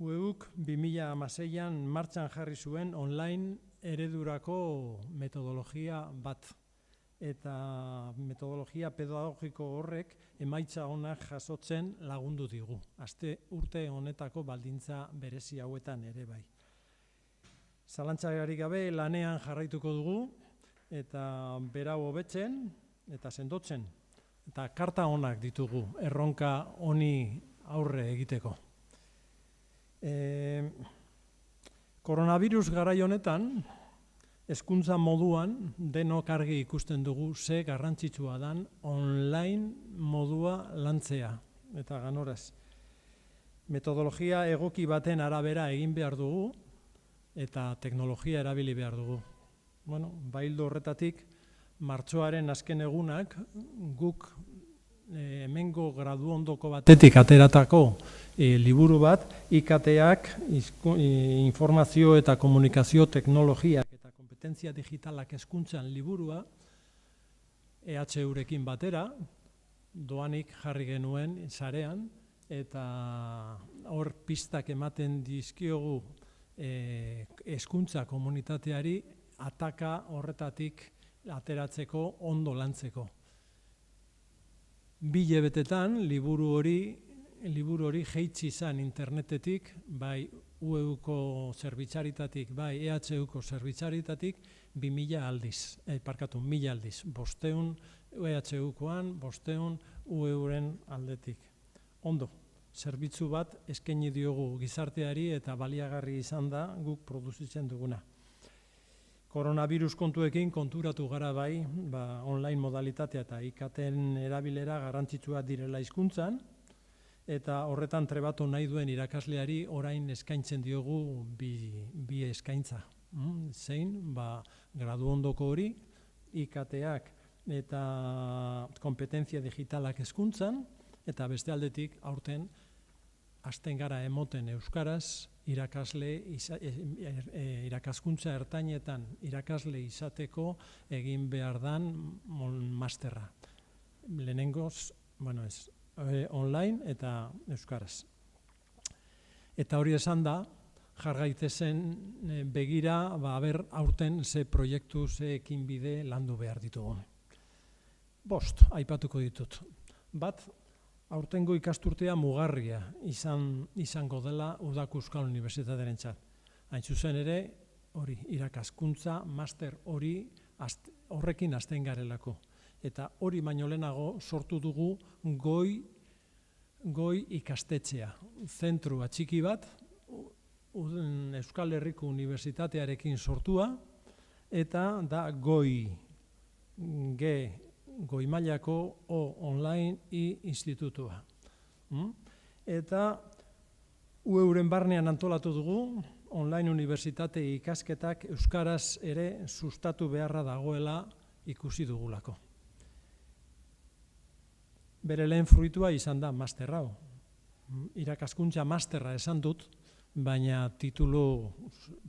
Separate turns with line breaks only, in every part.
UEUk 2016an martxan jarri zuen online eredurako metodologia bat. Eta metodologia pedagogiko horrek emaitza onak jasotzen lagundu digu. Urte honetako baldintza berezi hauetan ere bai. Zalantzagarik gabe lanean jarraituko dugu eta berau hobetzen eta sendotzen. Eta karta onak ditugu erronka honi aurre egiteko. Koronavirus garai honetan, hezkuntza moduan denok argi ikusten dugu ze garrantzitsua dan online modua lantzea eta ganoraz. Metodologia egoki baten arabera egin behar dugu eta teknologia erabili behar dugu. Baildo horretatik, martxoaren azken egunak guk hemengo graduondoko batetik ateratako liburu bat, IKT-ak, informazio eta komunikazio teknologiak eta kompetentzia digitalak hezkuntzan liburua, EHUrekin batera, doanik jarri genuen sarean, eta hor pistak ematen dizkiogu hezkuntza komunitateari ataka horretatik ateratzeko ondo lantzeko. 2 hilabetetan liburu hori jaitsi izan internetetik, bai UEUko zerbitzaritatik, bai EHUko zerbitzaritatik, 1000 aldiz. 500 aldiz. 500 EHUkoan, 500 UEUren aldetik. Ondo, zerbitzu bat eskaini diogu gizarteari eta baliagarri izan da guk produzitzen duguna. Koronavirus kontuekin konturatu gara bai, online modalitatea eta IKT-en erabilera garrantzitsua direla hizkuntzan, eta horretan trebatu nahi duen irakasleari orain eskaintzen diogu bi eskaintza. Zein, graduondoko hori, IKT-ak eta kompetentzia digitalak hezkuntzan, eta beste aldetik aurten hasten gara emoten euskaraz, irakaskuntza ertainetan irakasle izateko egin behar dan masterra. Lehenengoz, online eta euskaraz. Eta hori esan da, jargaitezen begira, aurten ze proiektu, ze ekinbide landu behar ditugun. 5 aipatuko ditut. Bat, aurtengo ikasturtea mugarria izango dela Udako Euskal Unibertsitatearentzat. Hain zuzen ere, hori irakaskuntza, master horrekin hasten garelako. Eta hori baino lehenago sortu dugu goi ikastetxea. Zentru atxiki bat, Euskal Herriko Unibertsitatearekin sortua, eta da goi mailako online institutua. Eta UEUren barnean antolatu dugu, online unibertsitate ikasketak euskaraz ere sustatu beharra dagoela ikusi dugulako. Bere lehen fruitua izan da master hau. Irakaskuntza masterra esan dut, baina titulu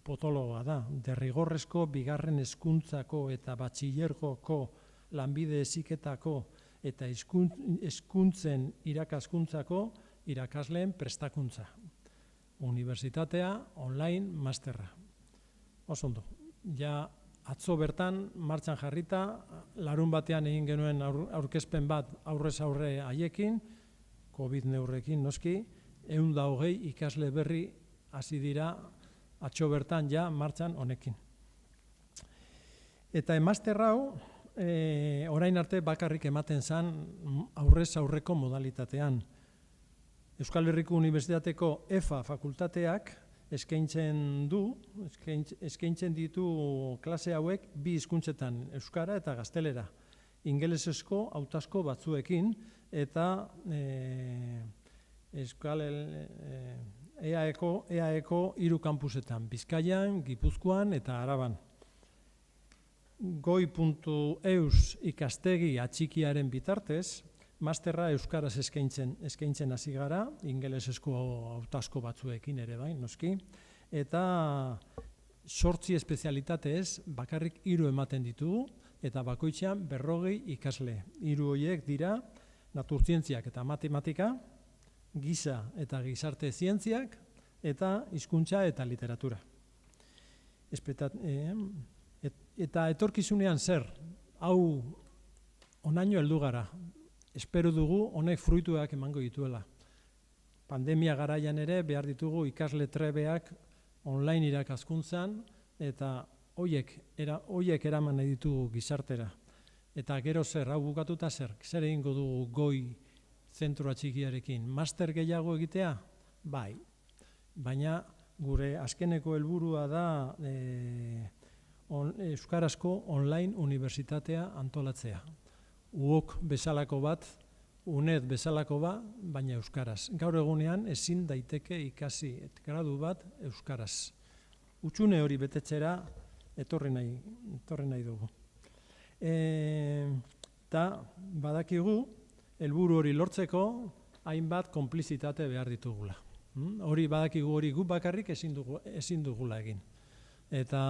potoloa da. Derrigorrezko bigarren hezkuntzako eta batxilergoko lanbide heziketako eta hezkuntzen irakaskuntzako irakasleen prestakuntza. Unibertsitatea, online, masterra. Oso ondo. Ja atzo bertan, martxan jarrita, larun batean egin genuen aurkezpen bat aurrez aurre haiekin, COVID neurrekin noski, 120 ikasle berri hasi dira atzo bertan ja martxan honekin. Eta master hau, orain arte bakarrik ematen zen aurrez aurreko modalitatean. Euskal Herriko Unibertsitateko EFA fakultateak eskaintzen ditu klase hauek 2 hizkuntzetan, euskara eta gaztelera. Ingelesezko hautazko batzuekin eta EAEko 3 kampusetan, Bizkaian, Gipuzkoan eta Araban. Goi.eus ikastegi atxikiaren bitartez, masterra euskaraz eskaintzen hasi gara, ingelesezko hautazko batzuekin ere bai, noski, eta 8 espezialitatez bakarrik 3 ematen ditugu, eta bakoitzean 40 ikasle. 3 horiek dira naturzientziak eta matematika, giza eta gizarte zientziak, eta hizkuntza eta literatura. Eta etorkizunean zer, hau onaino heldu gara, espero dugu honek fruituak emango dituela. Pandemia garaian ere behar ditugu ikasle trebeak online irakaskuntzan eta hoiek eraman nahi ditugu gizartera. Eta gero zer, hau bukatuta zer egingo dugu goi zentroa txikiarekin, master gehiago egitea? Bai, baina gure azkeneko helburua da euskarazko online unibertsitatea antolatzea. UOK bezalako bat, UNED bezalako bat, baina euskaraz. Gaur egunean ezin daiteke ikasi gradu bat euskaraz. Hutsune hori betetzera etorri nahi dugu. Eta badakigu, helburu hori lortzeko hainbat konplizitate behar ditugula. Hori badakigu hori guk bakarrik ezin dugula egin. Eta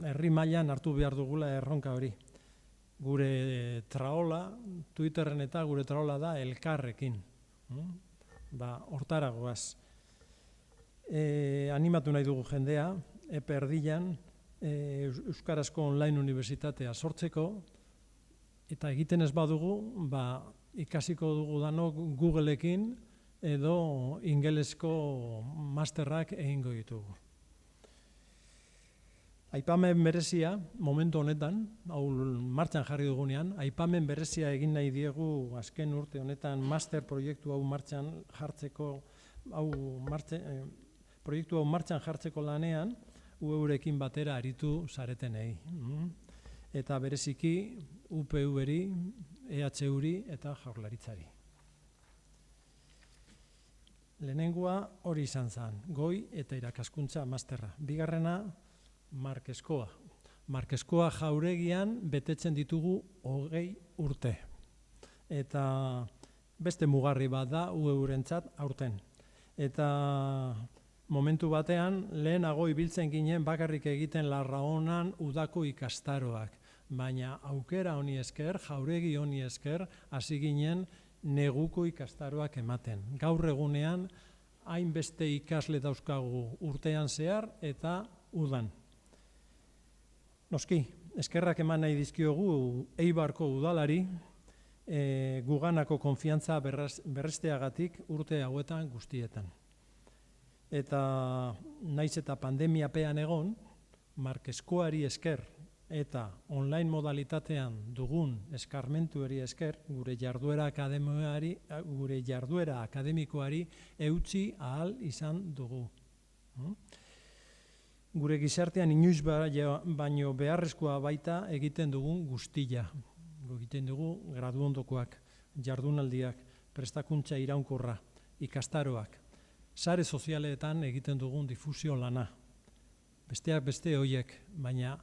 herri mailan hartu behar dugula erronka hori. Gure traola, Twitterren eta gure traola da elkarrekin. Hortara goaz. Animatu nahi dugu jendea, epe erdian, euskarazko online unibertsitatea sortzeko, eta egiten ez badugu, ikasiko dugu danok Googleekin edo ingelesko masterrak egingo ditugu. Aipamen berezia, momentu honetan, hau martxan jarri dugunean, aipamen berezia egin nahi diegu azken urte honetan master proiektu hau martxan jartzeko, proiektu hau martxan jartzeko lanean, UEurekin batera aritu zaretenei. Eta bereziki UPV-ri, EHU-ri eta Jaurlaritzari. Lehenengoa hori izan zen, goi eta irakaskuntza masterra. Bigarrena, Markeskoa. Markeskoa jauregian betetzen ditugu 20 urte. Eta beste mugarri bat da UEurentzat aurten. Eta momentu batean, lehenago ibiltzen ginen bakarrik egiten Larraonan udako ikastaroak. Baina aukera honi esker, jauregi honi esker, hasi ginen neguko ikastaroak ematen. Gaur egunean, hainbeste ikasle dauzkagu urtean zehar eta udan. Noski, eskerrak eman nahi dizkiogu Eibarko udalari, guganako konfiantza berresteagatik urte hauetan guztietan. Eta naiz eta pandemiapean egon, Markeskoari esker eta online modalitatean dugun eskarmentuari esker, gure jarduera akademikoari eutsi ahal izan dugu. Gure gizartean inoiz baino beharrezkoa baita egiten dugun guztia. Egiten dugu graduondokoak, jardunaldiak, prestakuntza iraunkorra, ikastaroak, sare sozialetan egiten dugun difusio lana. Besteak beste horiek, baina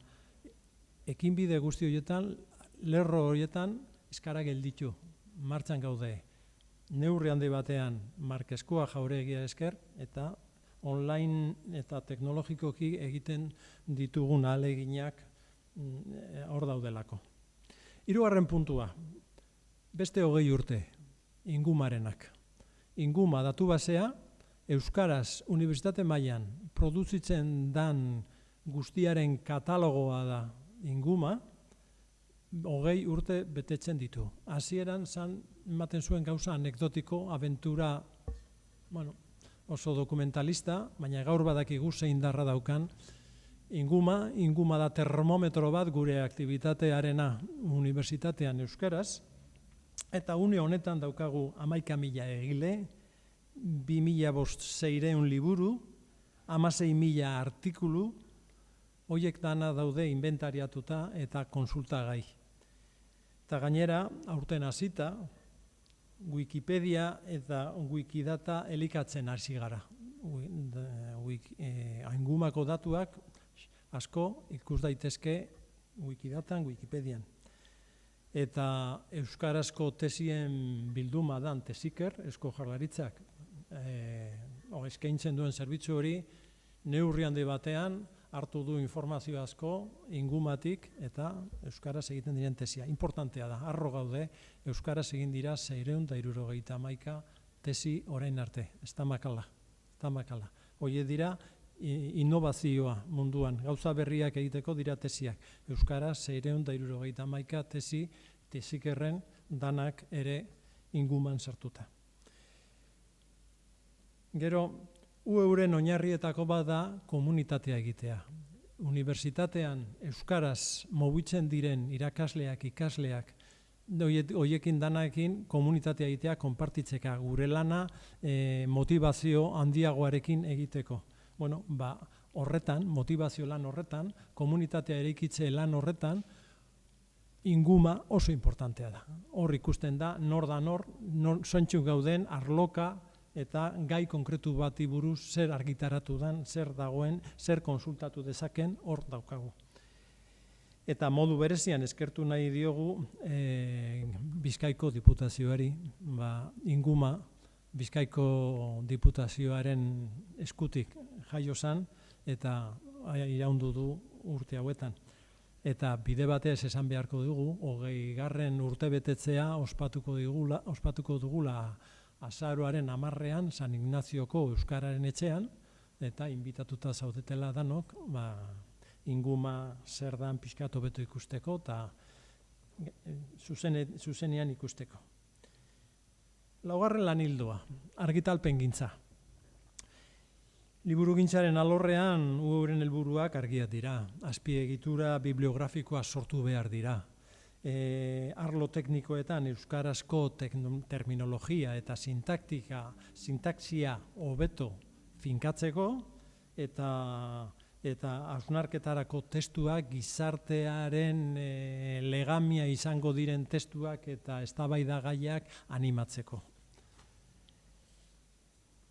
ekinbide guzti horietan, lerro horietan eskara gelditu, martxan gaude. Neurri handi batean Markeskoa jauregia esker eta online eta teknologikoki egiten ditugun ahaleginak hor daudelako. Hirugarren puntua, beste 20 urte, ingumarenak. Inguma datu basea, euskaraz unibertsitate mailan produzitzen dan guztiaren katalogoa da inguma, 20 urte betetzen ditu. Hasieran ematen zuen gauza anekdotiko, abentura, oso dokumentalista, baina gaur badakigu zein indarra daukan inguma da termometro bat gure aktibitatearena unibertsitatean euskaraz, eta une honetan daukagu 11.000 egile, 2.500 liburu, 16.000 artikulu, horiek dana daude inventariatuta eta konsultagai. Eta gainera, aurten hasita, Wikipedia eta Wikidata elikatzen hasi gara. Ingumako datuak asko ikus daitezke Wikidatan, Wikipedian. Eta euskarazko tesien bilduma dan Tesiker, Eusko Jaurlaritzak, eskaintzen duen zerbitzu hori, neurri handi batean hartu du informazio asko ingumatik eta euskaraz egiten diren tesia. Importantea da, harro gaude, euskaraz egin dira 671 tesi orain arte, ez da makala. tamakala. Hoie dira innovazioa munduan, gauza berriak egiteko dira tesiak. Euskaraz 671 tesikerren danak ere inguman sartuta. Gero, UEUren oinarrietako bat da komunitatea egitea. Unibertsitatean euskaraz mugitzen diren irakasleak, ikasleak, hoiekin danaekin komunitatea egitea, konpartitzeka, gure lana motivazio handiagoarekin egiteko. Bueno, horretan, motivazio lan horretan, komunitatea eraikitze lan horretan, inguma oso importantea da. Hor ikusten da, nor da nor zontxuk gauden, arloka, eta gai konkretu bati buruz zer argitaratu den, zer dagoen, zer konsultatu dezaken, hor daukagu. Eta modu berezian eskertu nahi diogu Bizkaiko Diputazioari, inguma Bizkaiko Diputazioaren eskutik jaio zen eta iraundu du urte hauetan. Eta bide batez esan beharko dugu, 20. urtebetetzea ospatuko dugula azaroaren 10ean San Ignazioko Euskararen etxean, eta inbitatuta zaudetela danok, inguma zer dan pixkat hobeto ikusteko eta zuzenean ikusteko. Laugarren lan ildoa, argitalpengintza. Liburugintzaren alorrean UEUren helburuak argiak dira. Azpiegitura bibliografikoa sortu behar dira. Arlo teknikoetan euskarazko terminologia eta sintaksia hobeto finkatzeko eta hausnarketarako testuak gizartearen legamia izango diren testuak eta eztabaidagaiak animatzeko.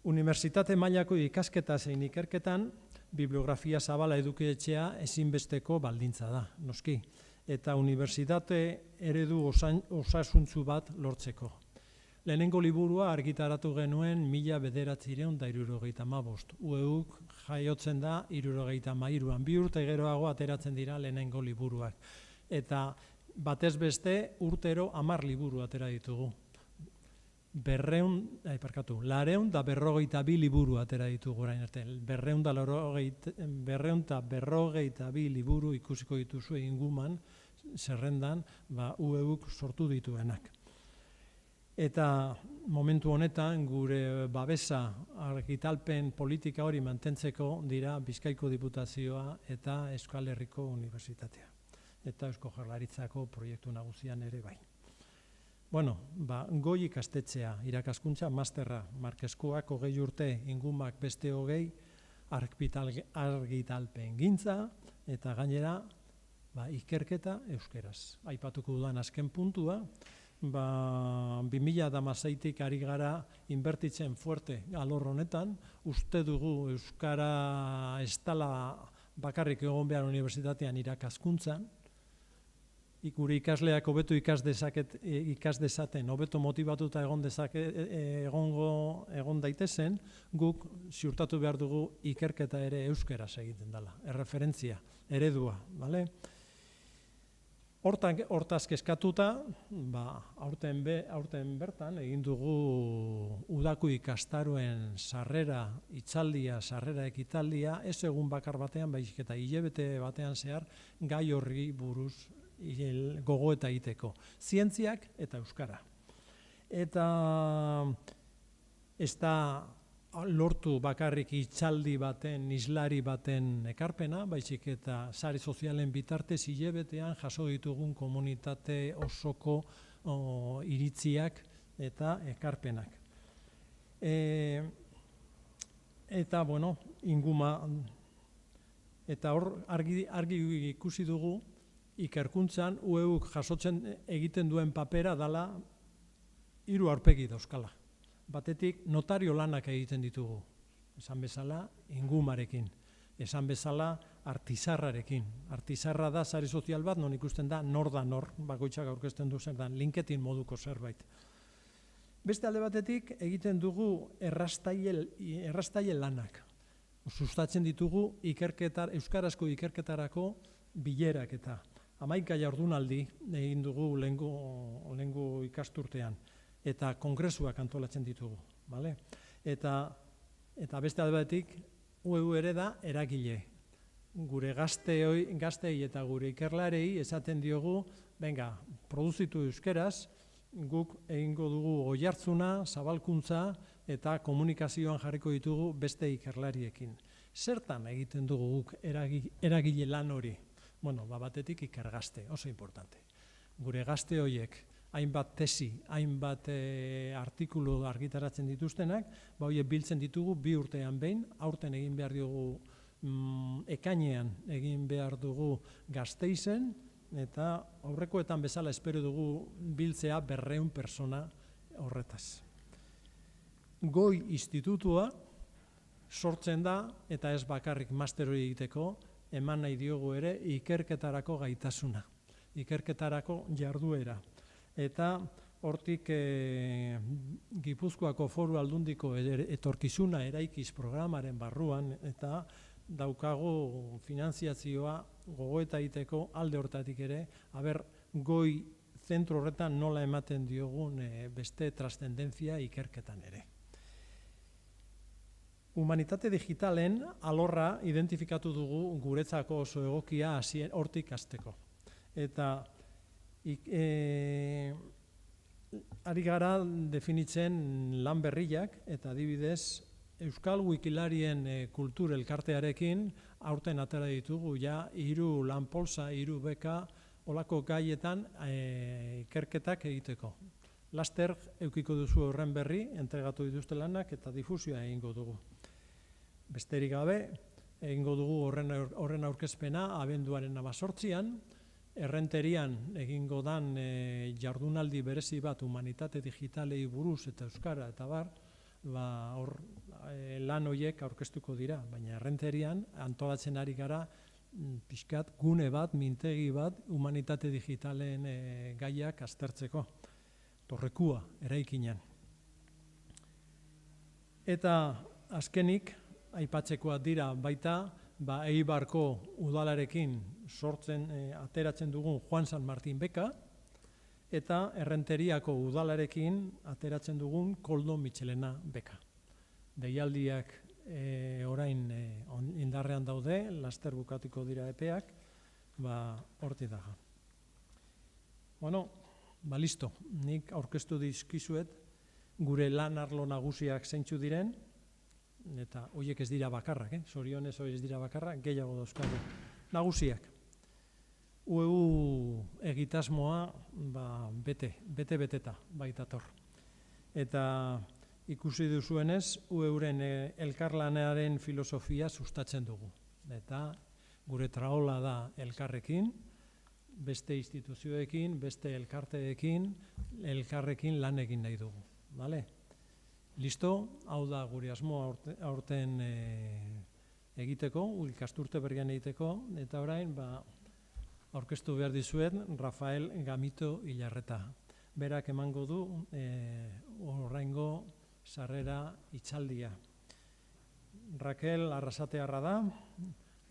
Unibertsitate mailako ikasketa zein ikerketan bibliografia zabala edukietxea ezinbesteko baldintza da, noski. Eta unibertsitate eredu osasuntzu bat lortzeko. Lehenengo liburua argitaratu genuen 1975. UEUk jaiotzen da 1973an. 2 urte geroago ateratzen dira lehenengo liburuak. Eta batez beste urtero 10 liburu atera ditugu. 252 liburu atera ditugu orain arte. 252 liburu ikusiko dituzu inguman, zerrendan, UEUk sortu dituenak. Eta momentu honetan gure babesa argitalpen politika hori mantentzeko dira Bizkaiko Diputazioa eta Euskal Herriko Unibertsitatea. Eta Eusko Jaurlaritzako proiektu nagusian ere bai. Bueno, goi ikastetxea, irakaskuntza, masterra, markeskoak 20 urte, ingumak beste 20, argitalpengintza, eta gainera, ikerketa euskeraz. Aipatuko dudan azken puntua, 2016tik ari gara inbertitzen fuerte alor honetan, uste dugu euskara ez dela bakarrik egon behar unibertsitatean irakaskuntzan, gure ikasleak hobeto ikas dezaten, hobeto motibatuta egon daitezen, guk ziurtatu behar dugu ikerketa ere euskeraz egiten dela, erreferentzia, eredua, bale? Hortaz kezkatuta, aurten bertan egin dugu udako ikastaroen sarrera itzaldia, sarrera ekitaldia, ez egun bakar batean, baizik eta hilabete batean zehar, gai horri buruz gogoeta egiteko. Zientziak eta euskara. Eta ez da lortu bakarrik itzaldi baten, islari baten ekarpena, baizik eta sare sozialen bitartez hilabetean jaso ditugun komunitate osoko iritziak eta ekarpenak. Eta, bueno, inguma, eta hor argi ikusi dugu, ikerkuntzan UEUk jasotzen egiten duen papera dela 3 aurpegi dauzkala. Batetik notario lanak egiten ditugu, esan bezala ingumarekin, esan bezala artizarrarekin. Artizarra da sare sozial bat, non ikusten da nor da nor, bakoitzak aurkezten du zer da, LinkedIn moduko zerbait. Beste alde batetik egiten dugu errastaile lanak. Sustatzen ditugu euskarazko ikerketarako bilerak eta 11 jardunaldi egin dugu lehengo ikasturtean eta kongresuak antolatzen ditugu. Eta Eta beste aldetik, UEU ere da eragile. Gure gaztei eta gure ikerlarei esaten diogu, venga, produzitu euskeraz, guk egingo dugu oihartzuna, zabalkuntza eta komunikazioan jarriko ditugu beste ikerlariekin. Zertan egiten dugu guk eragile lan hori? Bueno, batetik ikergazte, oso importante. Gure gazte horiek, hainbat tesi, hainbat artikulu argitaratzen dituztenak, horiek biltzen ditugu 2 urtean behin, aurten egin behar dugu ekainean egin behar dugu Gasteizen, eta aurrekoetan bezala espero dugu biltzea 200 persona horretaz. Goi institutua sortzen da, eta ez bakarrik master hori egiteko, eman nahi diogu ere ikerketarako gaitasuna, ikerketarako jarduera. Eta hortik Gipuzkoako Foru Aldundiko etorkizuna eraikiz programaren barruan, eta daukagu finanziazioa gogoeta egiteko alde hortatik ere, goi zentro horretan nola ematen diogun beste trascendentzia ikerketan ere. Humanitate digitalen alorra identifikatu dugu guretzako oso egokia hortik hasteko. Eta ari gara definitzen lan berriak, eta adibidez, Euskal Wikilarien kultur elkartearekin aurten atera ditugu 3 lanpolsa, 3 beka, olako gaietan ikerketak egiteko. Laster eukiko duzu horren berri, entregatu dituzte lanak eta difusioa egingo dugu. Besterik gabe, egingo dugu horren aurkezpena abenduaren 18an, Errenterian egingo dan jardunaldi berezi bat humanitate digitalei buruz eta euskara eta hor lan horiek aurkeztuko dira, baina Errenterian antolatzen ari gara pixkat gune bat, mintegi bat, humanitate digitalen gaiak aztertzeko, torrekua eraikinean. Eta azkenik, aipatzekoak dira baita, Eibarko udalarekin ateratzen dugun Juan San Martin beka, eta Errenteriako udalarekin ateratzen dugun Koldo Mitxelena beka. Deialdiak orain indarrean daude, laster bukatuko dira epeak, hortik dago. Bueno, listo, nik aurkeztu dizkizuet gure lan arlo nagusiak zeintzu diren, eta horiek ez dira bakarrak, zorionez hori ez dira bakarrak, gehiago dauzkagu. Nagusiak, UEU egitasmoa bete-beteta baitator. Eta ikusi duzuenez, UEUren elkarlanearen filosofia sustatzen dugu. Eta gure traola da elkarrekin, beste instituzioekin, beste elkarrekin lan egin nahi dugu. Listo, hau da gure asmoa aurten egiteko, ikasturte berrian egiteko, eta orain aurkeztu behar dizuet Rafael Gamito Ilarreta. Berak emango du oraingo sarrera hitzaldia. Raquel Arrasatearra da,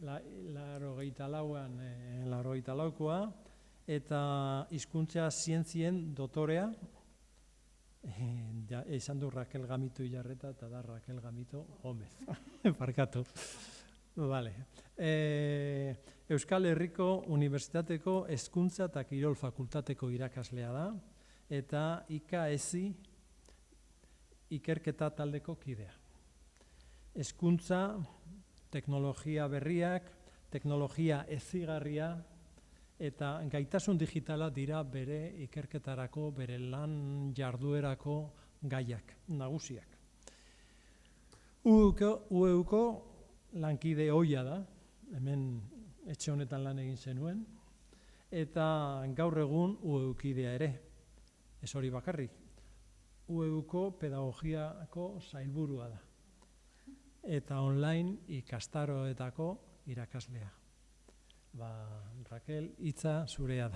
84koa, eta hizkuntza zientzien dotorea, esan du Raquel Gamito Ilarreta eta da Raquel Gamito Gómez. Parkatu. Euskal Herriko Unibertsitateko Hezkuntza eta Kirol Fakultateko irakaslea da, eta IKESI ikerketa taldeko kidea. Hezkuntza, teknologia berriak, teknologia hezigarria, eta gaitasun digitala dira bere ikerketarako, bere lan jarduerako gaiak, nagusiak. UEUko lankide ohia da, hemen etxe honetan lan egin zenuen, eta gaur egun UEUkidea ere, ez hori bakarrik, UEUko pedagogiako sailburua da, eta online ikastaroetako irakaslea. Raquel, hitza zurea da.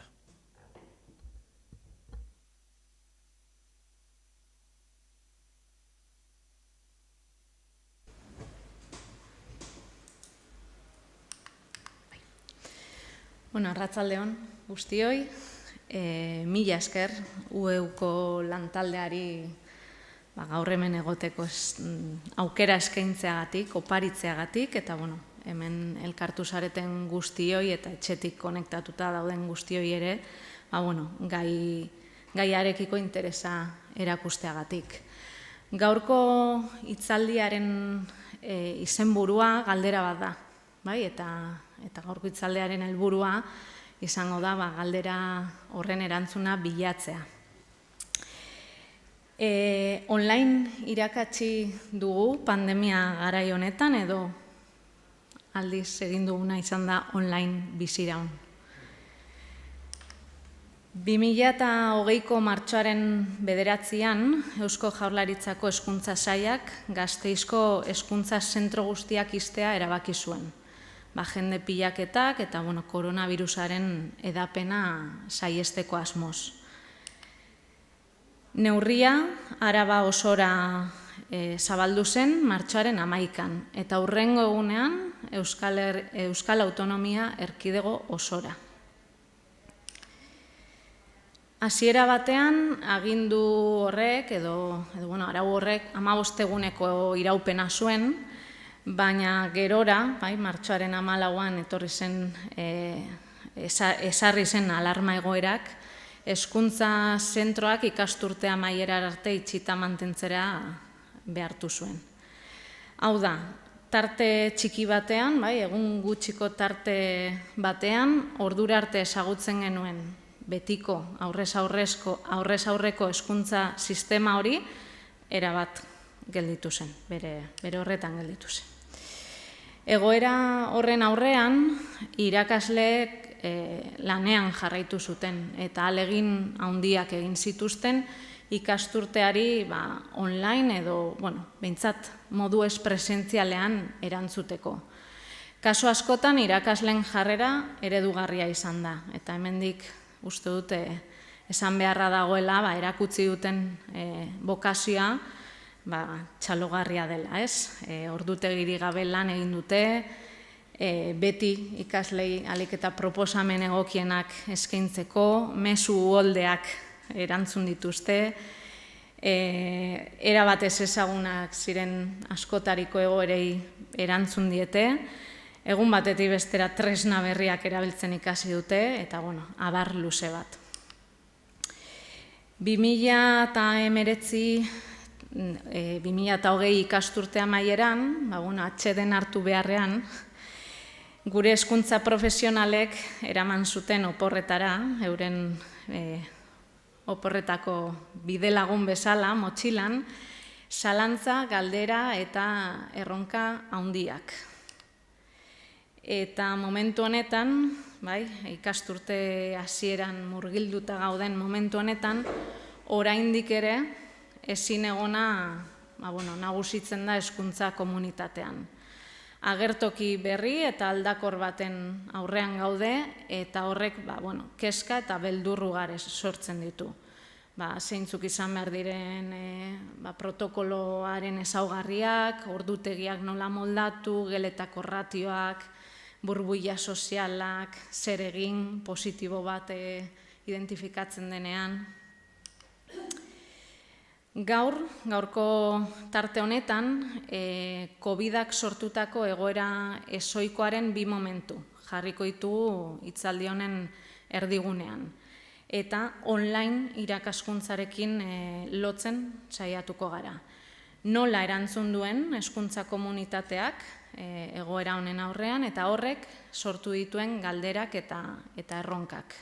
Arratsalde on guztioi, mila esker UEUko lantaldeari gaur hemen egoteko aukera eskaintzeagatik, oparitzeagatik, eta hemen elkartu zareten guztioi eta etxetik konektatuta dauden guztioi ere, gaiarekiko interesa erakusteagatik. Gaurko hitzaldiaren izenburua galdera bat da, eta gaurko hitzaldiaren helburua izango da galdera horren erantzuna bilatzea. Online irakatsi dugu pandemia garai honetan edo aldiz egin duguna izan da online biziraun. 2020ko martxoaren 9an Eusko Jaurlaritzako Hezkuntza Sailak Gasteizko hezkuntza zentro guztiak ixtea erabaki zuen. Jende pilaketak eta koronavirusaren hedapena saihesteko asmoz. Neurria Araba osora zabaldu zen martxoaren 11an eta hurrengo egunean Euskal Autonomia Erkidego osora. Hasiera batean agindu horrek edo arau horrek 15 eguneko iraupena zuen, baina gerora, martxoaren 14an etorri zen, ezarri zen alarma egoerak, hezkuntza zentroak ikasturte amaiera arte itxita mantentzera behartu zuen. Hau da, tarte txiki batean, egun gutxiko tarte batean, ordura arte ezagutzen genuen betiko aurrez aurreko hezkuntza sistema hori erabat gelditu zen, bere horretan gelditu zen. Egoera horren aurrean, irakasleek lanean jarraitu zuten eta ahalegin handiak egin zituzten ikasturteari online edo, behintzat modu ez presentzialean erantzuteko. Kasu askotan irakasleen jarrera eredugarria izan da, eta hemendik uste dute esan beharra dagoela erakutsi duten bokazioa txalogarria dela, ez? Ordutegi gabe lan egin dute, beti ikaslei ahalik eta proposamen egokienak eskaintzeko, mezu uholdeak erantzun dituzte, erabat ez ezagunak ziren askotariko egoerei erantzun diete, egun batetik bestera tresna berriak erabiltzen ikasi dute, eta abar luze bat. 2020 ikasturte amaieran, atxeden hartu beharrean, gure hezkuntza profesionalek eraman zuten oporretara, euren oporretako bidelagun bezala, motxilan, zalantza, galdera eta erronka handiak. Eta momentu honetan, ikasturte hasieran murgilduta gauden momentu honetan, oraindik ere ezin egona nagusitzen da hezkuntza komunitatean. Agertoki berri eta aldakor baten aurrean gaude eta horrek kezka eta beldurrugarez sortzen ditu. Zeintzuk izan behar diren protokoloaren ezaugarriak, ordutegiak nola moldatu, geletako ratioak, burbuila sozialak, zer egin, positibo bat identifikatzen denean. Gaurko tarte honetan, COVID-ak sortutako egoera ezoikoaren 2 momentu jarriko ditugu hitzaldi honen erdigunean. Eta online irakaskuntzarekin lotzen saiatuko gara. Nola erantzun duen hezkuntza komunitateak egoera honen aurrean eta horrek sortu dituen galderak eta erronkak.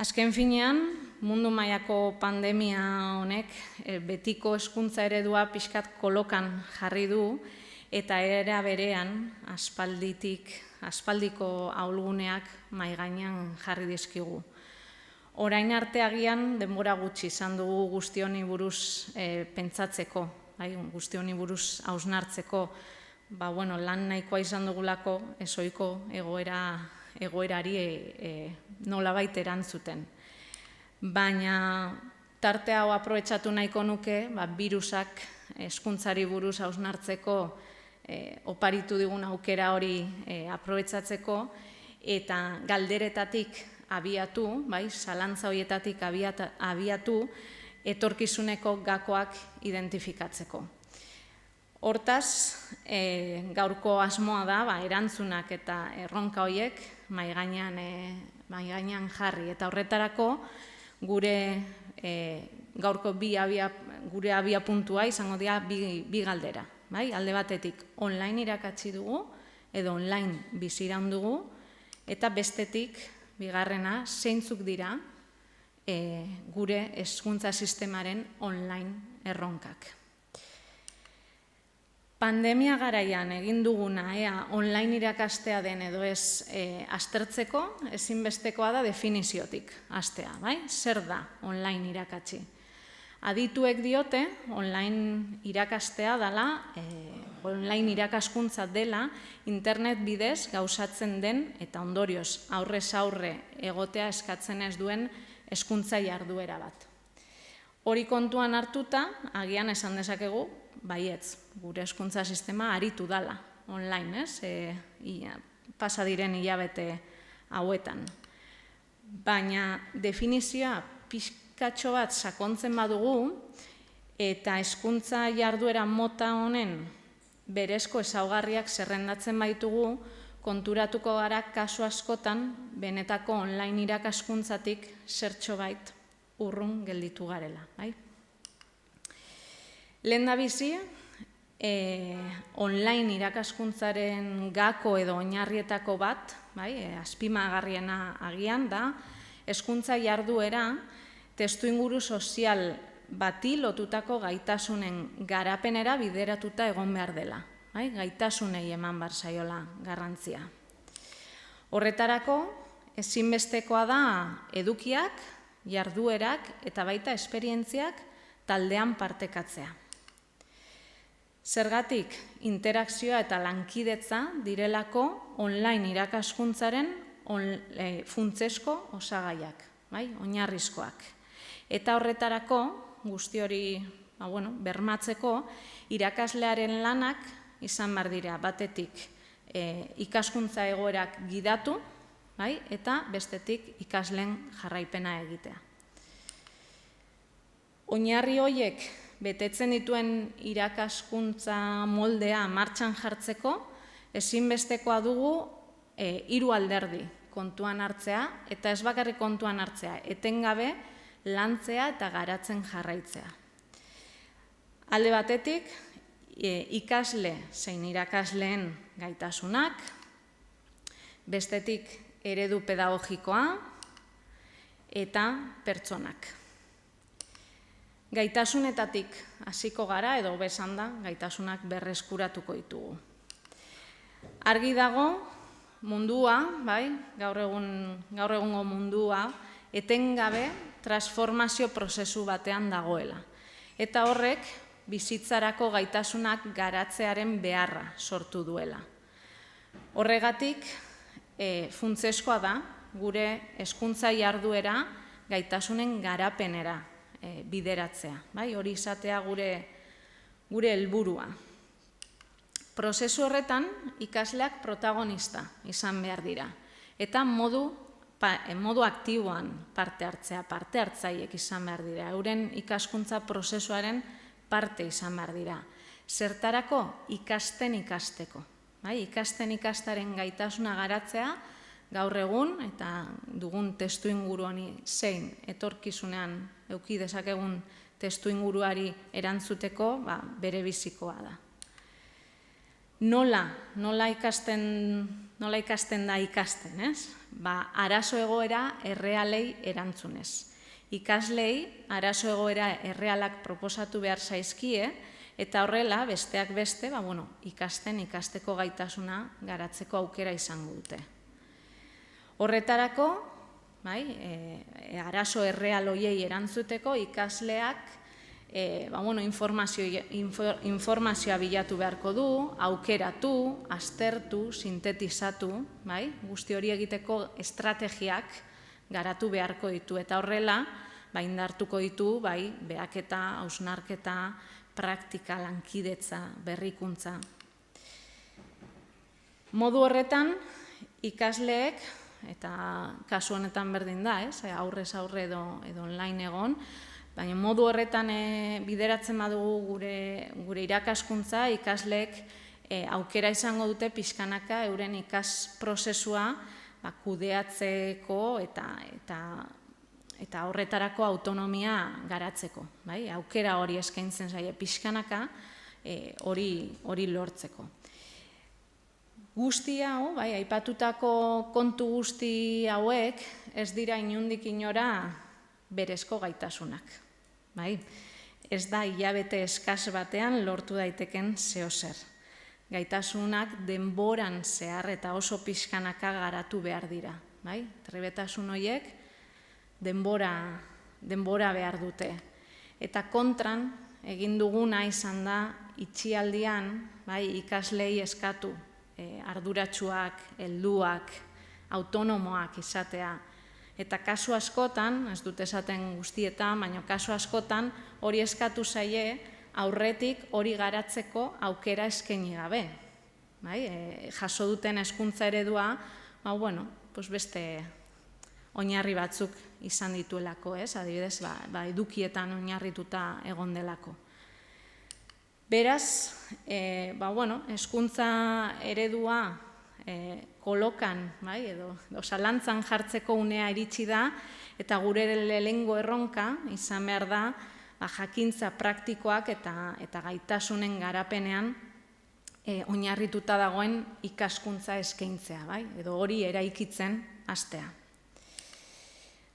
Azken finean, mundu mailako pandemia honek betiko hezkuntza eredua pixkat kolokan jarri du eta era berean aspaldiko ahulguneak mahai gainean jarri dizkigu. Orain arte agian denbora gutxi izan dugu guzti honi buruz pentsatzeko, guzti honi buruz hausnartzeko, lan nahikoa izan dugulako ezoiko egoerari nolabait erantzuten. Baina tarte hau aprobetxatu nahiko nuke, birusak hezkuntzari buruz hausnartzeko oparitu digun aukera hori aprobetxatzeko eta galderetatik abiatu, zalantza horietatik abiatu, etorkizuneko gakoak identifikatzeko. Hortaz, gaurko asmoa da erantzunak eta erronka horiek mahai gainean jarri. Eta horretarako gure gaurko gure abiapuntua izango dira bi galdera. Alde batetik online irakatsi dugu edo online biziraun dugu, eta bestetik bigarrena zeintzuk dira gure hezkuntza sistemaren online erronkak. Pandemia garaian egin duguna online irakastea den edo ez aztertzeko, ezinbestekoa da definiziotik hastea. Zer da online irakatsi? Adituek diote online irakastea dela, online irakaskuntza dela internet bidez gauzatzen den eta ondorioz aurrez aurre egotea eskatzen ez duen hezkuntza jarduera bat. Hori kontuan hartuta, agian esan dezakegu, baietz, gure hezkuntza sistema aritu dala online, pasa diren hilabete hauetan. Baina definizioa pixkatxo bat sakontzen badugu eta hezkuntza jarduera mota honen berezko ezaugarriak zerrendatzen baitugu, konturatuko gara kasu askotan benetako online irakaskuntzatik zertxobait urrun gelditu garela. Lehendabizi, online irakaskuntzaren gako edo oinarrietako bat, azpimagarriena agian da, hezkuntza jarduera testuinguru sozial bati lotutako gaitasunen garapenera bideratuta egon behar dela. Gaitasunei eman behar zaiola garrantzia. Horretarako, ezinbestekoa da edukiak, jarduerak eta baita esperientziak taldean partekatzea. Zergatik, interakzioa eta lankidetza direlako online irakaskuntzaren funtsesko osagaiak, oinarrizkoak. Eta horretarako, guzti hori bermatzeko, irakaslearen lanak izan behar dira batetik ikaskuntza egoerak gidatu, eta bestetik ikasleen jarraipena egitea. Oinarri horiek betetzen dituen irakaskuntza moldea martxan jartzeko, ezinbestekoa dugu 3 alderdi kontuan hartzea, eta ez bakarrik kontuan hartzea, etengabe lantzea eta garatzen jarraitzea. Alde batetik, ikasle zein irakasleen gaitasunak, bestetik eredu pedagogikoa eta pertsonak. Gaitasunetatik hasiko gara edo besan da gaitasunak berreskuratuko ditugu. Argi dago mundua, gaur egungo mundua, etengabe transformazio prozesu batean dagoela. Eta horrek bizitzarako gaitasunak garatzearen beharra sortu duela. Horregatik, funtseskoa da gure hezkuntza jarduera gaitasunen garapenera bideratzea. Hori izatea gure helburua. Prozesu horretan ikasleak protagonista izan behar dira. Eta modu aktiboan parte hartzaileek izan behar dira. Euren ikaskuntza prozesuaren parte izan behar dira. Zertarako ikasteko. Ikasten ikastaren gaitasuna garatzea gaur egun eta dugun testuinguru honi zein etorkizunean eduki dezakegun testuinguruari erantzuteko bere bizikoa da. Nola ikasten da ikasten, ez? Arazo egoera errealei erantzunez. Ikaslei arazo egoera errealak proposatu behar zaizkie, eta horrela, besteak beste, ikasteko gaitasuna garatzeko aukera izango dute. Horretarako, arazo erreal horiei erantzuteko ikasleak informazioa bilatu beharko du, aukeratu, aztertu, sintetizatu, guzti hori egiteko estrategiak garatu beharko ditu, eta horrela, indartuko ditu, behaketa, hausnarketa, praktika, lankidetza, berrikuntza. Modu horretan, ikasleek, eta kasu honetan berdin da, aurrez aurre edo online egon, Baina modu horretan bideratzen badugu gure irakaskuntza, ikasleek aukera izango dute pixkanaka euren ikas prozesua kudeatzeko eta horretarako autonomia garatzeko. Aukera hori eskaintzen zaie pixkanaka hori lortzeko. Guzti hau, aipatutako kontu guzti hauek ez dira inondik inora berezko gaitasunak. Ez da hilabete eskas batean lortu daiteken zeozer. Gaitasunak denboran zehar eta oso pixkanaka garatu behar dira. Trebetasun horiek denbora behar dute. Eta kontran egin duguna izan da itxialdian ikaslei eskatu arduratsuak, helduak, autonomoak izatea. Eta kasu askotan, ez dut esaten guztietan, baina kasu askotan hori eskatu zaie aurretik hori garatzeko aukera eskaini gabe. Jaso duten hezkuntza eredua, beste oinarri batzuk izan dituelako, adibidez, edukietan oinarrituta egon delako. Beraz, hezkuntza eredua kolokan, edo zalantzan jartzeko unea iritsi da, eta gure lehengo erronka izan behar da, jakintza praktikoak eta gaitasunen garapenean oinarrituta dagoen ikaskuntza eskaintzea, edo hori eraikitzen hastea.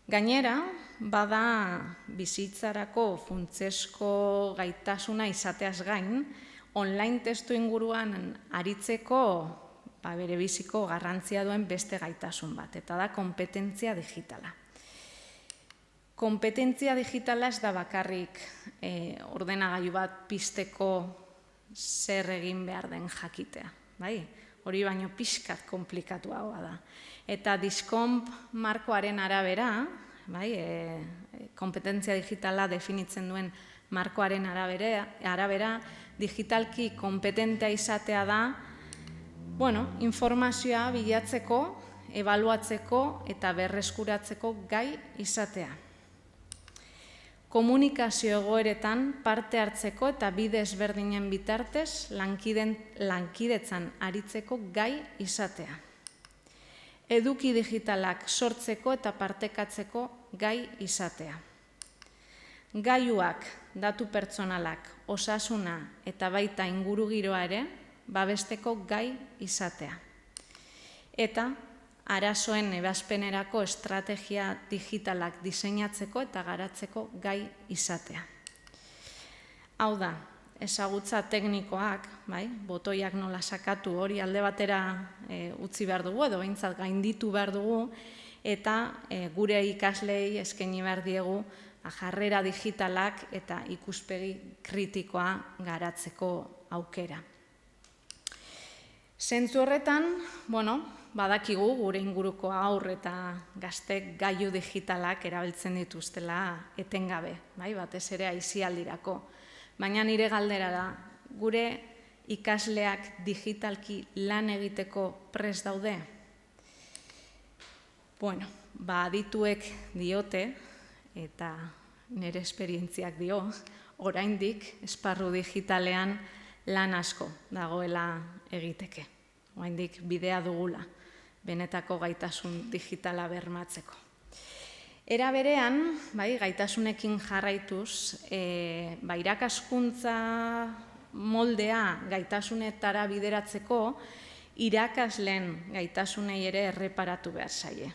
Gainera, bada bizitzarako funtsezko gaitasuna izateaz gain, online testu inguruan aritzeko bere biziko garrantzia duen beste gaitasun bat, eta da konpetentzia digitala. Konpetentzia digitala ez da bakarrik ordenagailu bat pizteko zer egin behar den jakitea. Hori baino pixkat komplikatuagoa da. Eta Diskonp markoaren arabera, kompetentzia digitala definitzen duen markoaren arabera, digitalki kompetentea izatea da, informazioa bilatzeko, ebaluatzeko eta berreskuratzeko gai izatea. Komunikazio egoeretan parte hartzeko eta bide ezberdinen bitartez lankidetzan aritzeko gai izatea. Eduki digitalak sortzeko eta partekatzeko gai izatea. Gailuak, datu pertsonalak, osasuna eta baita ingurugiroa ere babesteko gai izatea. Eta arazoen ebazpenerako estrategia digitalak diseinatzeko eta garatzeko gai izatea. Hau da, ezagutza teknikoak, botoiak nola sakatu hori alde batera utzi behar dugu, edo behintzat gainditu behar dugu, eta gure ikaslei eskaini behar diegu jarrera digitalak eta ikuspegi kritikoa garatzeko aukera. Zentzu horretan, badakigu gure inguruko haur eta gaztek gailu digitalak erabiltzen dituztela etengabe, batez ere aisialdirako. Baina nire galdera da, gure ikasleak digitalki lan egiteko prest daude? Adituek diote, eta nire esperientziak dio, oraindik esparru digitalean lan asko dagoela egiteke. Oraindik bidea dugula, benetako gaitasun digitala bermatzeko. Era berean, gaitasunekin jarraituz, irakaskuntza moldea gaitasunetara bideratzeko, irakasleen gaitasunei ere erreparatu behar zaie.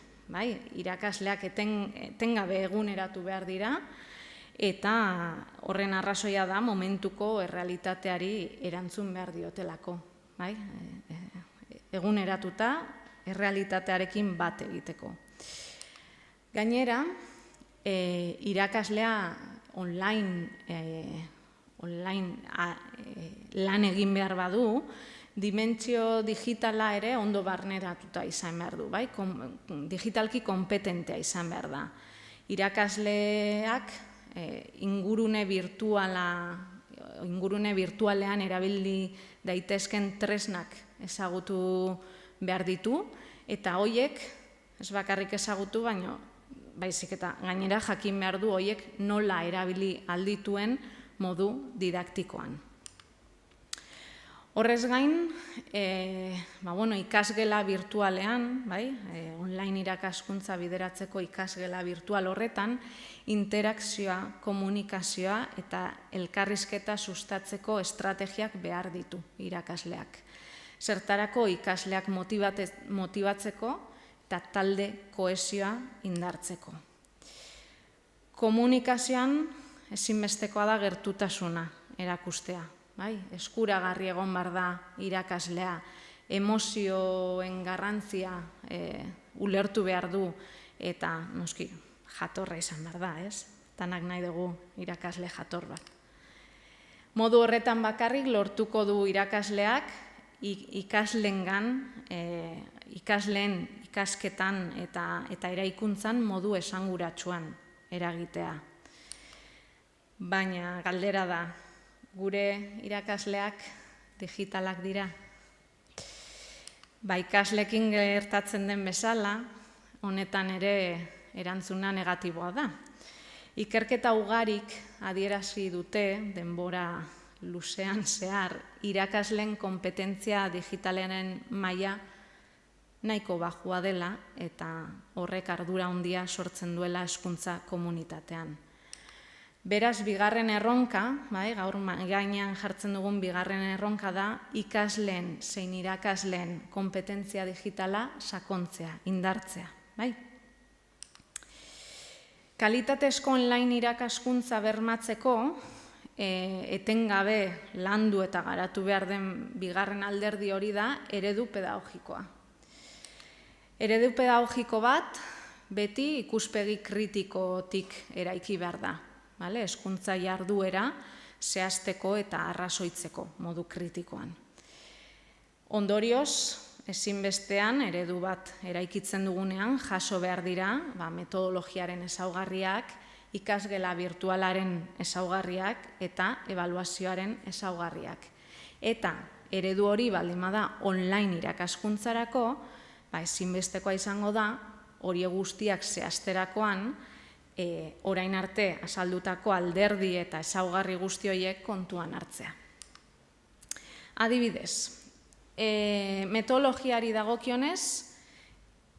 Irakasleak etengabe eguneratu behar dira, eta horren arrazoia da momentuko errealitateari erantzun behar diotelako. Eguneratuta, errealitatearekin bat egiteko. Gainera, irakaslea online lan egin behar badu, dimentsio digitala ere ondo barneratuta izan behar du, digitalki kompetentea izan behar da. Irakasleak ingurune virtualean erabili daitezken tresnak ezagutu behar ditu, eta horiek, ez bakarrik ezagutu, baina baizik eta gainera jakin behar du horiek nola erabili aldituen modu didaktikoan. Horrez gain, ikasgela virtualean, online irakaskuntza bideratzeko ikasgela virtual horretan, interakzioa, komunikazioa eta elkarrizketa sustatzeko estrategiak behar ditu irakasleak. Zertarako ikasleak motibatzeko eta talde kohesioa indartzeko. Komunikazioan ezinbestekoa da gertutasuna erakustea. Eskuragarri egon behar da irakaslea, emozioen garrantzia ulertu behar du eta noski jatorra izan behar da, ez? Tanak nahi dugu irakasle jator bat. Modu horretan bakarrik lortuko du irakasleak ikasleen ikasketan eta eraikuntzan modu esanguratsuan eragitea. Baina galdera da, gure irakasleak digitalak dira. Ikasleekin gertatzen den bezala, honetan ere erantzuna negatiboa da. Ikerketa ugarik adierazi dute denbora luzean zehar irakasleen konpetentzia digitalaren maila nahiko baxua dela eta horrek ardura handia sortzen duela hezkuntza komunitatean. Beraz, bigarren erronka, gaur gainean jartzen dugun bigarren erronka da ikasleen zein irakasleen konpetentzia digitala sakontzea, indartzea. Kalitatezko online irakaskuntza bermatzeko etengabe landu eta garatu behar den bigarren alderdi hori da eredu pedagogikoa. Eredu pedagogiko bat beti ikuspegi kritikotik eraiki behar da. Hezkuntza jarduera zehazteko eta arrazoitzeko modu kritikoan. Ondorioz, ezinbestean eredu bat eraikitzen dugunean jaso behar dira metodologiaren ezaugarriak, ikasgela virtualaren ezaugarriak eta ebaluazioaren ezaugarriak. Eta eredu hori baldin bada online irakaskuntzarako, ezinbestekoa izango da hori guztiak zehazterakoan orain arte azaldutako alderdi eta ezaugarri guzti horiek kontuan hartzea. Adibidez, metodologiari dagokionez,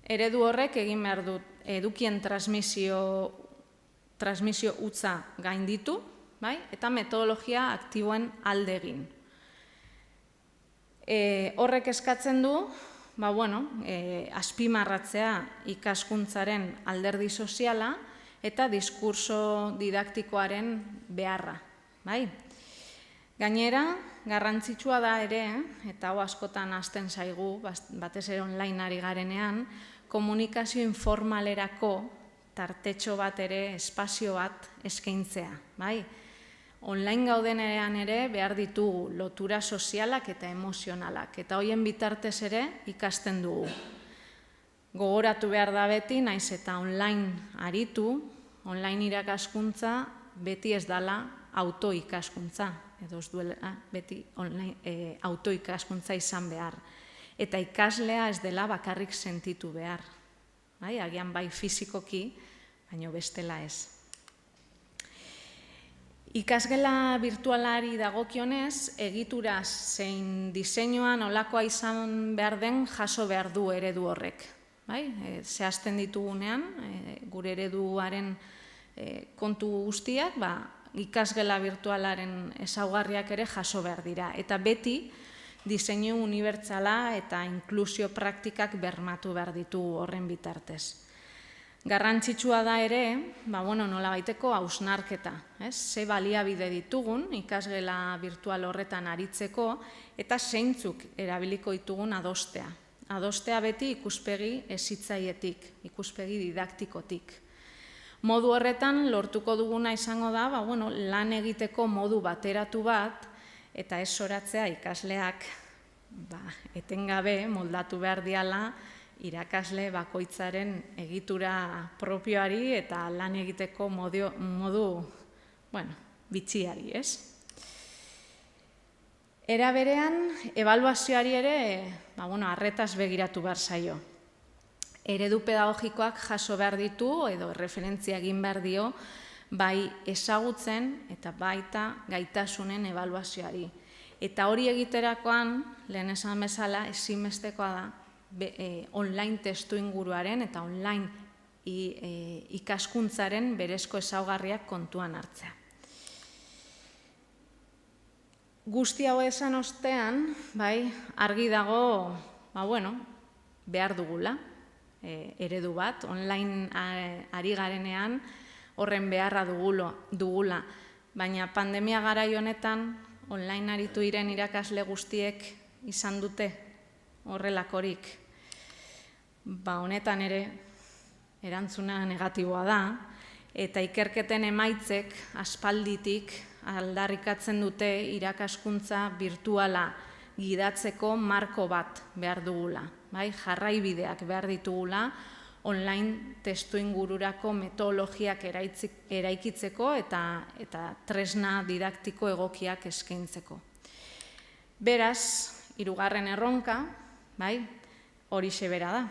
eredu horrek egin behar dut edukien transmisio hutsa gainditu, eta metodologia aktiboen alde egin. Horrek eskatzen du, azpimarratzea ikaskuntzaren alderdi soziala, eta diskurso didaktikoaren beharra. Gainera, garrantzitsua da ere, eta hau askotan hasten zaigu, batez ere online ari garenean, komunikazio informalerako tartetxo bat ere, espazio bat eskaintzea. Online gaudenean ere behar ditugu lotura sozialak eta emozionalak, eta hoien bitartez ere ikasten dugu. Gogoratu behar da beti, naiz eta online aritu, online irakaskuntza beti ez dela autoikaskuntza, edo ez duela beti autoikaskuntza izan behar. Eta ikaslea ez dela bakarrik sentitu behar. Agian bai fizikoki, baina bestela ez. Ikasgela virtualari dagokionez, egituraz zein diseinuan nolakoa izan behar den jaso behar du eredu horrek. Zehazten ditugunean, gure ereduaren kontu guztiak, ikasgela virtualaren ezaugarriak ere jaso behar dira. Eta beti, diseinu unibertsala eta inklusio praktikak bermatu behar ditugu horren bitartez. Garrantzitsua da ere, nolabaiteko hausnarketa. Ze baliabide ditugun ikasgela virtual horretan aritzeko eta zeintzuk erabiliko ditugun adostea. Adostea beti ikuspegi hezitzaietik, ikuspegi didaktikotik. Modu horretan lortuko duguna izango da, lan egiteko modu bateratu bat eta ez zoratzea ikasleak etengabe moldatu behar diala irakasle bakoitzaren egitura propioari eta lan egiteko modu bitxiari, ez? Era berean, ebaluazioari ere, arretaz begiratu behar zaio. eredu pedagogikoak jaso behar ditu edo referentzia egin behar dio bai ezagutzen eta baita gaitasunen ebaluazioari. Eta hori egiterakoan, lehen esan bezala, ezinbestekoa da online testu inguruaren eta online ikaskuntzaren berezko ezaugarriak kontuan hartzea. Guzti hau esan ostean, argi dago, behar dugula, eredu bat, online ari garenean horren beharra dugula, baina pandemia garai honetan online aritu diren irakasle guztiek izan dute horrelakorik. Honetan ere erantzuna negatiboa da, eta ikerketen emaitzek aspalditik aldarrikatzen dute irakaskuntza virtuala gidatzeko marko bat behar dugula, jarraibideak behar ditugula online testu ingururako metodologiak eraikitzeko eta tresna didaktiko egokiak eskaintzeko. Beraz, hirugarren erronka, horixe bera da,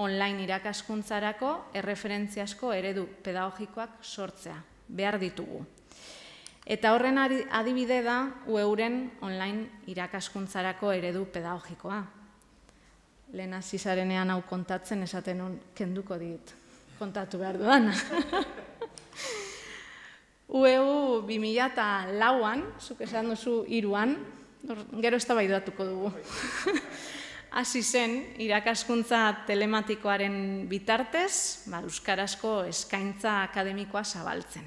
online irakaskuntzarako erreferentziazko eredu pedagogikoak sortzea, behar ditugu. Eta horren adibide da UEUren online irakaskuntzarako eredu pedagogikoa. Lehen hasi zarenean hau kontatzen esaten hon kenduko dit kontatu behar dudan. UEU 2004an, zuk esan duzu 3an, gero eztabaidatuko dugu. Hasi zen irakaskuntza telematikoaren bitartez, euskarazko eskaintza akademikoa zabaltzen,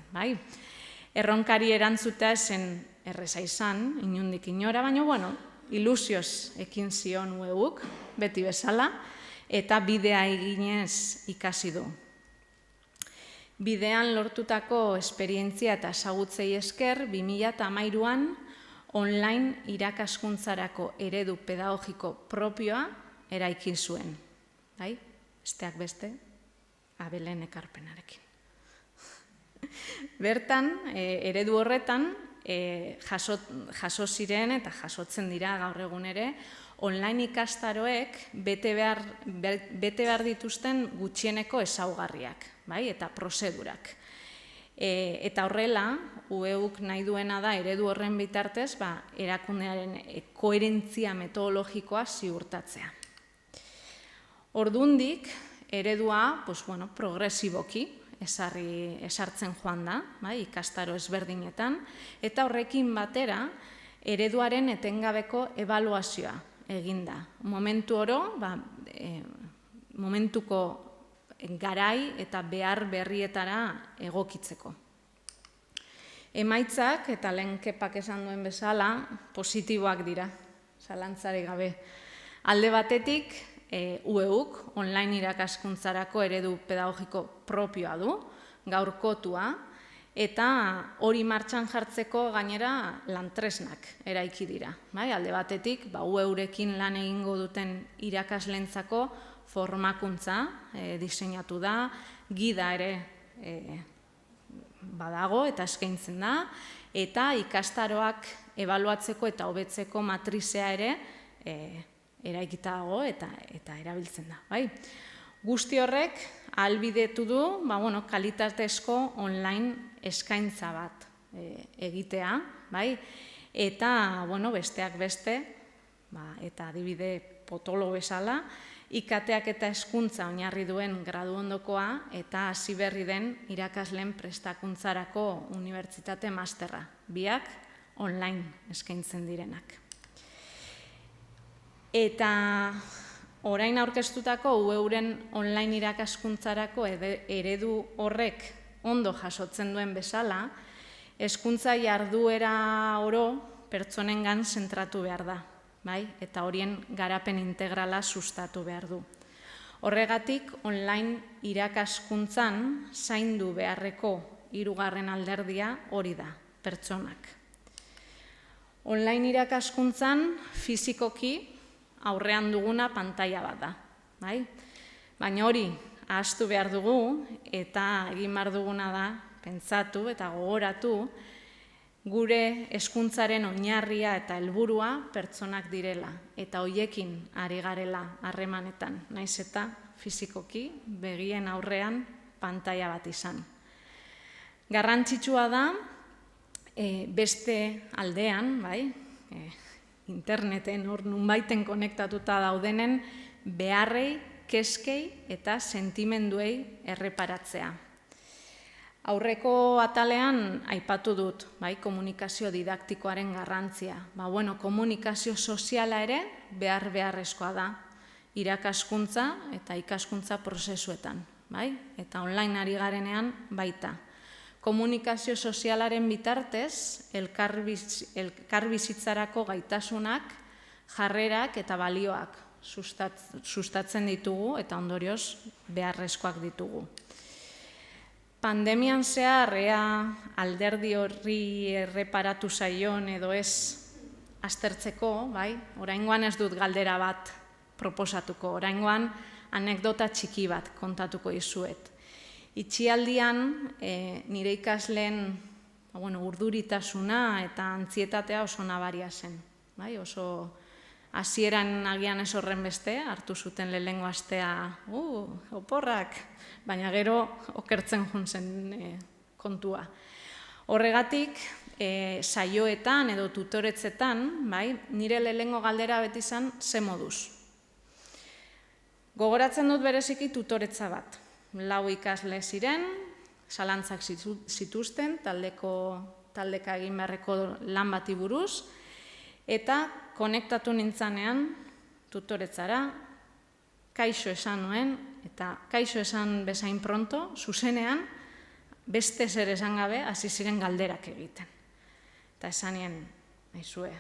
Erronkari erantzutea zen erreza izan, inondik inora, baina, ilusioz ekin zion UEUk, beti bezala, eta bidea eginez ikasi du. Bidean lortutako esperientzia eta ezagutzei esker, 2013an online irakaskuntzarako eredu pedagogiko propioa eraiki zuen. Besteak beste, Abelen ekarpenarekin. Bertan, eredu horretan, jaso ziren eta jasotzen dira gaur egun ere, online ikastaroek bete behar dituzten gutxieneko ezaugarriak, eta prozedurak. Eta horrela, UEUk nahi duena da eredu horren bitartez, erakundearen koherentzia metodologikoa ziurtatzea. Ordundik, eredua progresiboki esartzen joan da, ikastaro ezberdinetan, eta horrekin batera ereduaren etengabeko ebaluazioa egin da. Momentu oro, momentuko garai eta behar berrietara egokitzeko. Emaitzak, eta lehen Kepak esan duen bezala, positiboak dira, zalantzarik gabe. Alde batetik, UEUk online irakaskuntzarako eredu pedagogiko propioa du, gaurkotua, eta hori martxan jartzeko gainera lantresnak eraiki dira. Alde batetik, UEUrekin lan egingo duten irakaslentzako formakuntza diseinatu da, gida ere badago eta eskaintzen da, eta ikastaroak ebaluatzeko eta hobetzeko matrizea ere eraikita dago eta erabiltzen da. Guzti horrek ahalbidetu du kalitatezko online eskaintza bat egitea, eta besteak beste, eta adibide potolo bezala, IKTak eta hezkuntza oinarri duen gradu ondokoa eta hasi berri den irakasleen prestakuntzarako unibertsitate masterra, biak online eskaintzen direnak. Eta orain aurkeztutako UEUren online irakaskuntzarako eredu horrek ondo jasotzen duen bezala, hezkuntza jarduera oro pertsonengan zentratu behar da, eta horien garapen integrala sustatu behar du. Horregatik, online irakaskuntzan zaindu beharreko 3. alderdia hori da, pertsonak. Online irakaskuntzan fizikoki aurrean duguna pantaila bat da, baina hori ahaztu behar dugu eta egin behar duguna da pentsatu eta gogoratu Gure hezkuntzaren oinarria eta helburua pertsonak direla, eta hoiekin ari garela harremanetan, naiz eta fisikoki begien aurrean pantaila bat izan. Garrantzitsua da, beste aldean, interneten hor nunbaiten konektatuta daudenen beharrei, keskei eta sentimenduei erreparatzea. Aurreko atalean aipatu dut, komunikazio didaktikoaren garrantzia. Komunikazio soziala ere beharrezkoa da, irakaskuntza eta ikaskuntza prozesuetan, eta online ari garenean baita. Komunikazio sozialaren bitartez, elkarbizitzarako gaitasunak, jarrerak eta balioak sustatzen ditugu eta ondorioz beharrezkoak ditugu. Pandemian zehar alderdi horri erreparatu zaion edo ez aztertzeko, oraingoan ez dut galdera bat proposatuko, oraingoan anekdota txiki bat kontatuko dizuet. Itxialdian nire ikasleen urduritasuna eta antzietatea oso nabaria zen. Oso hasieran agian ez horren beste, hartu zuten lehenengo astea, oporrak, baina gero okertzen juntzen kontua. Horregatik, saioetan edo tutoretzetan, nire lehenengo galdera beti izan ze moduz. Gogoratzen dut bereziki tutoretza bat. 4 ikasle ziren, zalantzak zituzten, taldeka egin beharreko lan bati buruz, eta konektatu nintzanean tutoretzara, kaixo esan nuen, eta kaixo esan bezain pronto, zuzenean, beste zer esan gabe, hasi ziren galderak egiten. Eta esanien, naizue,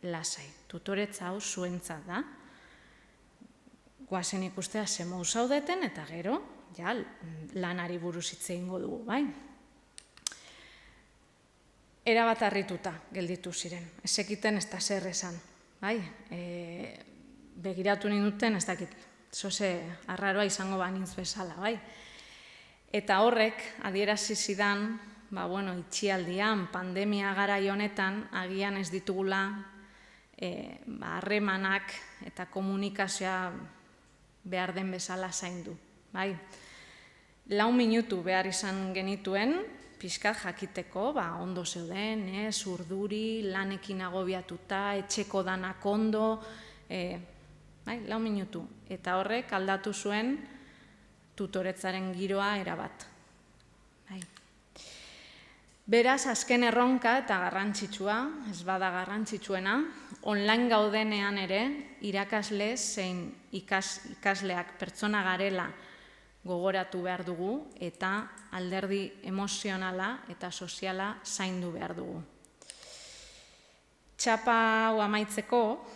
lasai, tutoretza hau zuentzat da, goazen ikustea ze moduz zaudeten, eta gero, lanari buruz hitz egingo dugu, Erabat harrituta gelditu ziren, ez ekiten ez da zer esan, begiratu ninduten, ez dakit, zoze arraroa izango banintz bezala, Eta horrek, adierazi zidan, itxialdian, pandemia garai honetan, agian ez ditugula harremanak eta komunikazioa behar den bezala zaindu. 4 minutu behar izan genituen, pixkat jakiteko, ondo zeuden, urduri, lanekin agobiatuta, etxeko danak ondo, 4 minutu. Eta horrek aldatu zuen tutoretzaren giroa erabat. Beraz, azken erronka eta garrantzitsua, ez bada garrantzitsuena, online gaudenean ere, irakasle zein ikasleak pertsona garela gogoratu behar dugu eta alderdi emozionala eta soziala zaindu behar dugu. Txapa hau amaitzeko,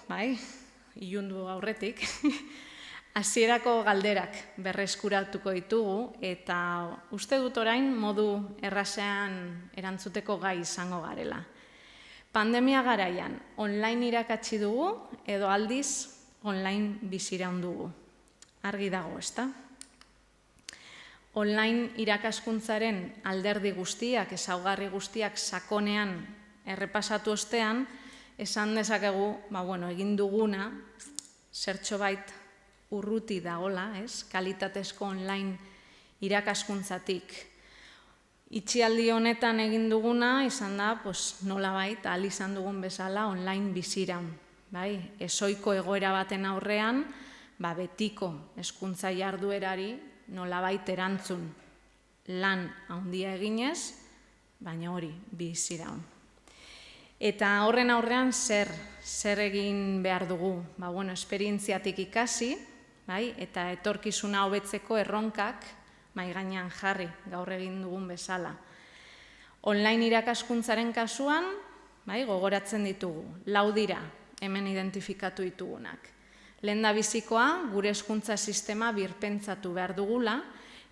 ilundu aurretik, hasierako galderak berreskuratuko ditugu eta uste dut orain modu errazean erantzuteko gai izango garela. Pandemia garaian online irakatsi dugu edo aldiz online biziraun dugu. Argi dago, ezta? Online irakaskuntzaren alderdi guztiak, ezaugarri guztiak sakonean errepasatu ostean, esan dezakegu, egin duguna, zertxobait urruti dagola, kalitatezko online irakaskuntzatik. Itxialdi honetan egin duguna, izan da, nolabait, ahal izan dugun bezala online biziraun. Ezoiko egoera baten aurrean, betiko hezkuntza jarduerari nolabait erantzun lan handia eginez, baina hori biziraun. Eta horren aurrean zer egin behar dugu? Esperientziatik ikasi, eta etorkizuna hobetzeko erronkak mahai gainean jarri, gaur egin dugun bezala. Online irakaskuntzaren kasuan, gogoratzen ditugu, 4 dira hemen identifikatu ditugunak. Lehendabizikoa, gure hezkuntza sistema birpentsatu behar dugula,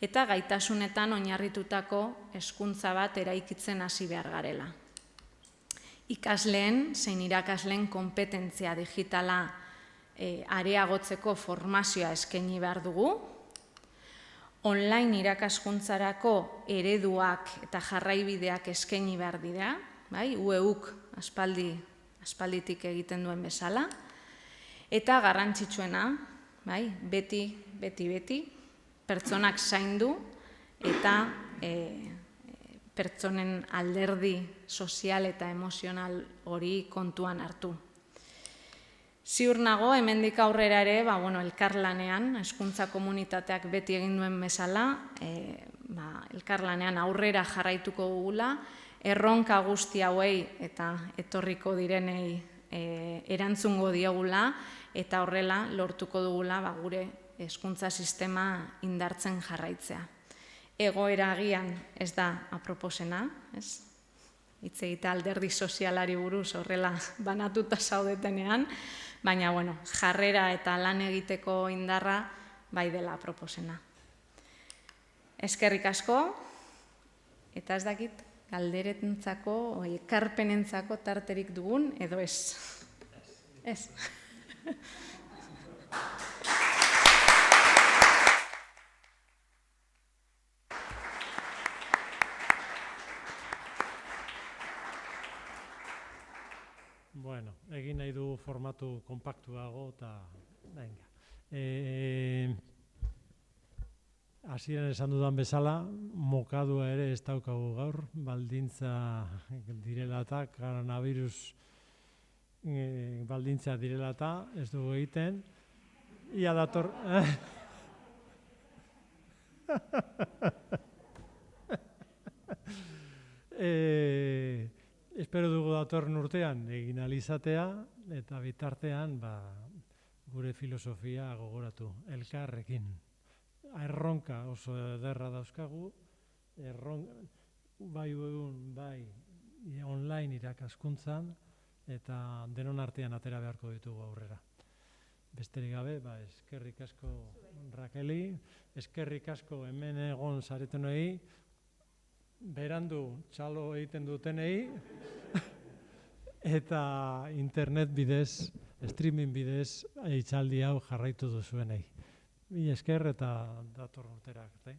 eta gaitasunetan oinarritutako hezkuntza bat eraikitzen hasi behar garela. Ikasleen, zein irakasleen konpetentzia digitala areagotzeko formazioa eskaini behar dugu, online irakaskuntzarako ereduak eta jarraibideak eskaini behar dira, bai, UEUk aspalditik egiten duen bezala, eta garrantzitsuena, bai, beti, pertsonak zaindu eta pertsonen alderdi sozial eta emozional hori kontuan hartu. Ziur nago, hemendik aurrera ere, elkarlanean, hezkuntza komunitateak beti egin duen bezala, elkarlanean aurrera jarraituko dugula, erronka guzti hauei eta etorriko direnei erantzungo diogula, eta horrela lortuko dugula gure hezkuntza sistema indartzen jarraitzea. Egoera agian ez da aproposena, ez? Hitz egitea alderdi sozialari buruz horrela banatuta zaudetenean, baina jarrera eta lan egiteko indarra bai dela aproposena. Eskerrik asko, eta ez dakit galderentzako, ekarpenentzako tarterik dugun, edo ez. Ez.
Bueno, egin nahi du formatu kompaktuago eta venga. Hasieran esan dudan bezala, mokadua ere ez daukagu gaur, baldintza direla eta, koronavirus baldintza direla eta, ez dugu egiten. Ia dator... Espero dugu datorren urtean egin alizatea, eta bitartean gure filosofia gogoratu elkarrekin. Erronka oso ederra dauzkagu, bai online irakaskuntzan, eta denon artean atera beharko ditugu aurrera. Besterik gabe, eskerrik asko Rakeli, eskerrik asko hemen egon zaretenei, berandu txalo egiten dutenei, eta internet bidez, streaming bidez, hitzaldi hau jarraitu duzuenei. Mila esker eta datorren urtera arte.